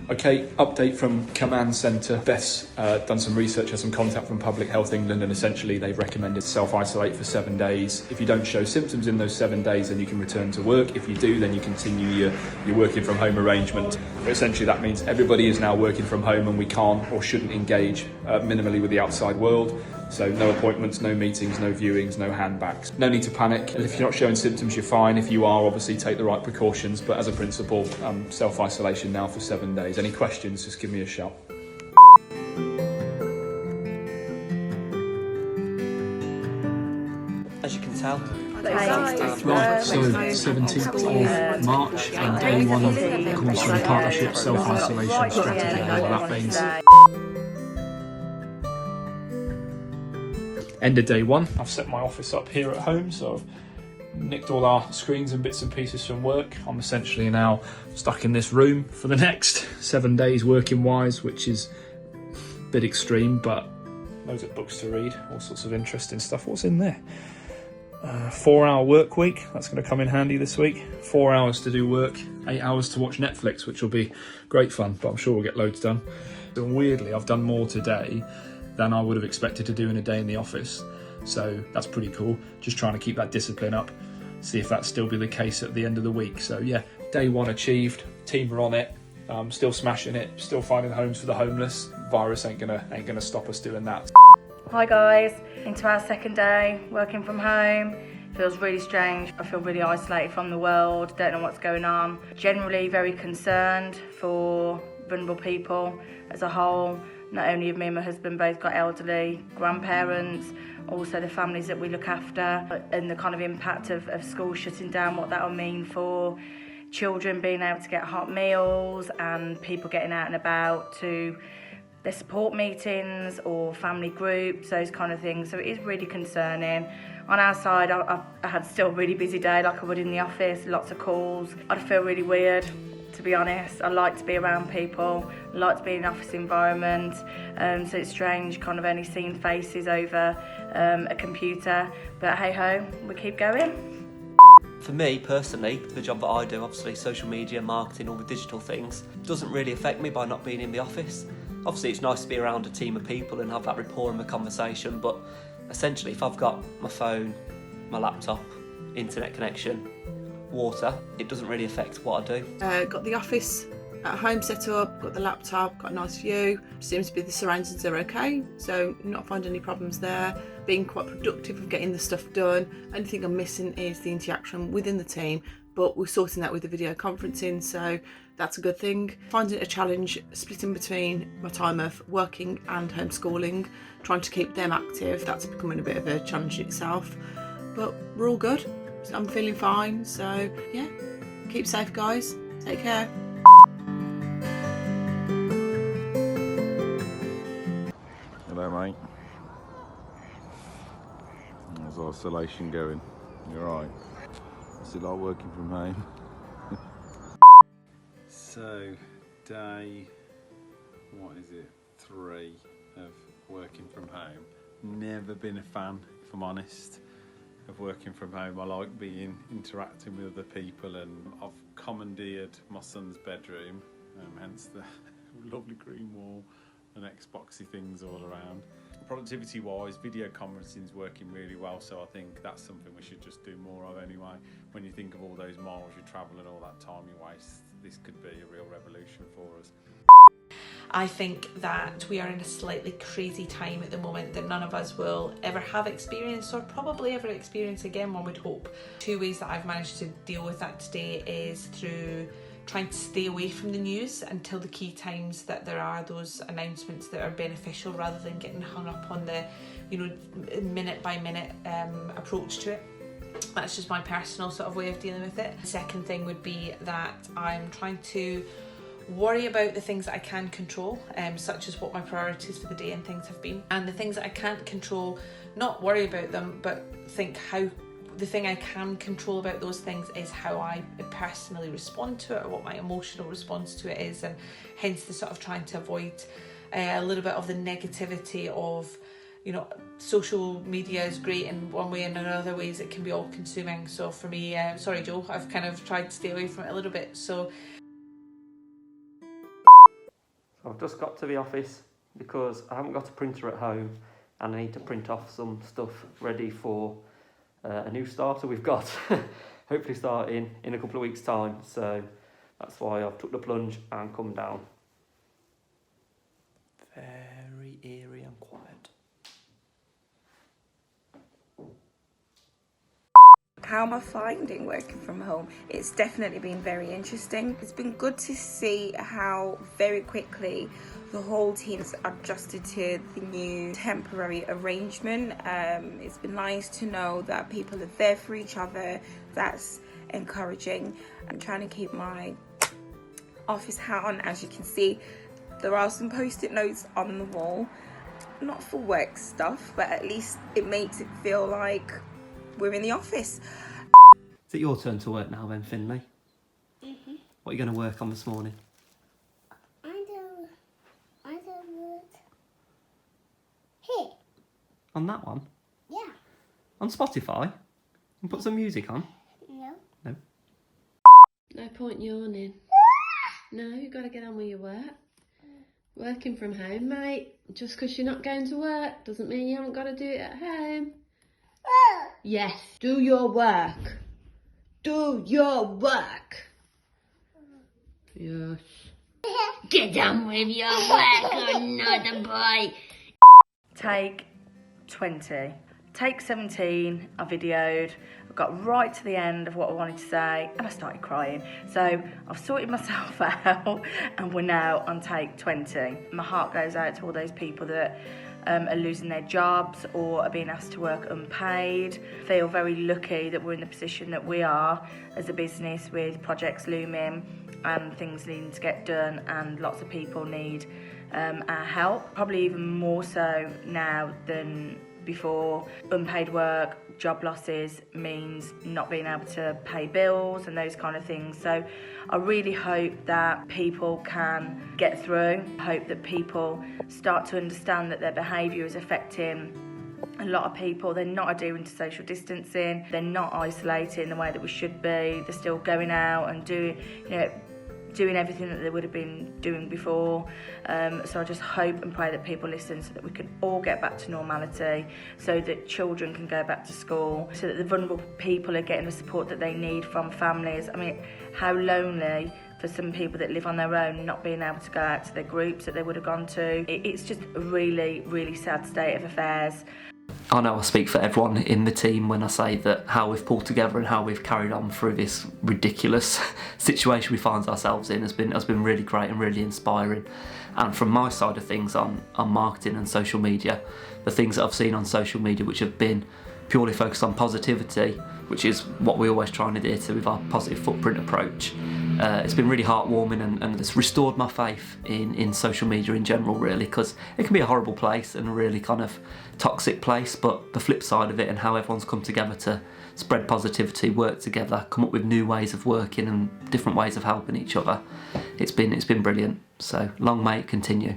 Okay, update from Command Centre. Beth's done some research, has some contact from Public Health England, and essentially they've recommended self-isolate for 7 days. If you don't show symptoms in those 7 days, then you can return to work. If you do, then you continue your working from home arrangement. But essentially that means everybody is now working from home and we can't or shouldn't engage minimally with the outside world. So no appointments, no meetings, no viewings, no handbacks. No need to panic. If you're not showing symptoms, you're fine. If you are, obviously take the right precautions. But as a principle, self-isolation now for 7 days. Any questions, just give me a shout. As you can tell. Right, so 17th of March and day one of Cornerstone Partnership self-isolation strategy. What that means. End of day one. I've set my office up here at home, so I've nicked all our screens and bits and pieces from work. I'm essentially now stuck in this room for the next 7 days working wise, which is a bit extreme, but loads of books to read, all sorts of interesting stuff. What's in there? 4-hour work week, that's going to come in handy this week. 4 hours to do work, 8 hours to watch Netflix, which will be great fun, but I'm sure we'll get loads done. And weirdly, I've done more today than I would have expected to do in a day in the office, so that's pretty cool. Just trying to keep that discipline up, see if that still be the case at the end of the week. So yeah, day one achieved, team are on it, still smashing it, still finding homes for the homeless. Virus ain't gonna stop us doing that. Hi guys, into our second day working from home. Feels really strange. I feel really isolated from the world, don't know what's going on. Generally very concerned for vulnerable people as a whole. Not only have me and my husband both got elderly grandparents, also the families that we look after, and the kind of impact of school shutting down, what that will mean for children being able to get hot meals and people getting out and about to their support meetings or family groups, those kind of things. So it is really concerning. On our side, I had still a really busy day like I would in the office, lots of calls. I'd feel really weird, to be honest. I like to be around people, I like to be in an office environment, so it's strange kind of only seeing faces over a computer, but hey ho, we keep going. For me personally, the job that I do, obviously social media, marketing, all the digital things, doesn't really affect me by not being in the office. Obviously it's nice to be around a team of people and have that rapport and the conversation, but essentially if I've got my phone, my laptop, internet connection, water, it doesn't really affect what I do. Got the office at home set up, got the laptop, got a nice view. Seems to be the surroundings are okay, so not finding any problems there. Being quite productive of getting the stuff done. Only thing I'm missing is the interaction within the team, but we're sorting that with the video conferencing, so that's a good thing. Finding it a challenge splitting between my time of working and homeschooling, trying to keep them active. That's becoming a bit of a challenge itself, but we're all good. I'm feeling fine, so yeah, keep safe guys, take care. Hello mate, how's isolation going? You're right. What's it like working from home? So day, what is it, 3 of working from home. Never been a fan, if I'm honest, of working from home. I like interacting with other people, and I've commandeered my son's bedroom, hence the lovely green wall and Xboxy things all around. Productivity wise, video conferencing is working really well, so I think that's something we should just do more of anyway. When you think of all those miles you travel and all that time you waste, this could be a real revolution for us. I think that we are in a slightly crazy time at the moment that none of us will ever have experienced or probably ever experience again, one would hope. 2 ways that I've managed to deal with that today is through trying to stay away from the news until the key times that there are those announcements that are beneficial, rather than getting hung up on the, minute by minute approach to it. That's just my personal sort of way of dealing with it. The second thing would be that I'm trying to worry about the things that I can control, such as what my priorities for the day and things have been. And the things that I can't control, not worry about them, but think how the thing I can control about those things is how I personally respond to it, or what my emotional response to it is, and hence the sort of trying to avoid a little bit of the negativity of, social media is great in one way, and in other ways it can be all consuming. So for me, sorry Joe, I've kind of tried to stay away from it a little bit. So So I've just got to the office because I haven't got a printer at home and I need to print off some stuff ready for a new starter we've got, hopefully starting in a couple of weeks' time. So that's why I've took the plunge and come down. Very eerie and quiet. How am I finding working from home? It's definitely been very interesting. It's been good to see how very quickly the whole team's adjusted to the new temporary arrangement. It's been nice to know that people are there for each other. That's encouraging. I'm trying to keep my office hat on. As you can see, there are some post-it notes on the wall. Not for work stuff, but at least it makes it feel like we're in the office. Is it your turn to work now then, Finley? Mm-hmm. What are you going to work on this morning? I don't work here. On that one? Yeah. On Spotify? And put some music on? No. No. No point yawning. No, you've got to get on with your work. Working from home, mate. Just because you're not going to work doesn't mean you haven't got to do it at home. Yes, do your work. Do your work. Yes. Get on with your work, another boy. Take 20. Take 17, I videoed. I got right to the end of what I wanted to say and I started crying. So I've sorted myself out and we're now on take 20. My heart goes out to all those people that are losing their jobs or are being asked to work unpaid. I feel very lucky that we're in the position that we are as a business with projects looming and things needing to get done, and lots of people need our help, probably even more so now than before. Unpaid work, job losses means not being able to pay bills and those kind of things. So I really hope that people can get through. I hope that people start to understand that their behaviour is affecting a lot of people. They're not adhering to social distancing, they're not isolating the way that we should be, they're still going out and doing everything that they would have been doing before. So I just hope and pray that people listen so that we can all get back to normality, so that children can go back to school, so that the vulnerable people are getting the support that they need from families. I mean, how lonely for some people that live on their own, not being able to go out to their groups that they would have gone to. It's just a really, really sad state of affairs. I know I speak for everyone in the team when I say that how we've pulled together and how we've carried on through this ridiculous situation we find ourselves in has been really great and really inspiring. And from my side of things on marketing and social media, the things that I've seen on social media which have been purely focused on positivity, which is what we always try and adhere to with our positive footprint approach, it's been really heartwarming and it's restored my faith in social media in general, really, because it can be a horrible place and a really kind of toxic place, but the flip side of it and how everyone's come together to spread positivity, work together, come up with new ways of working and different ways of helping each other, it's been brilliant. So long may it continue.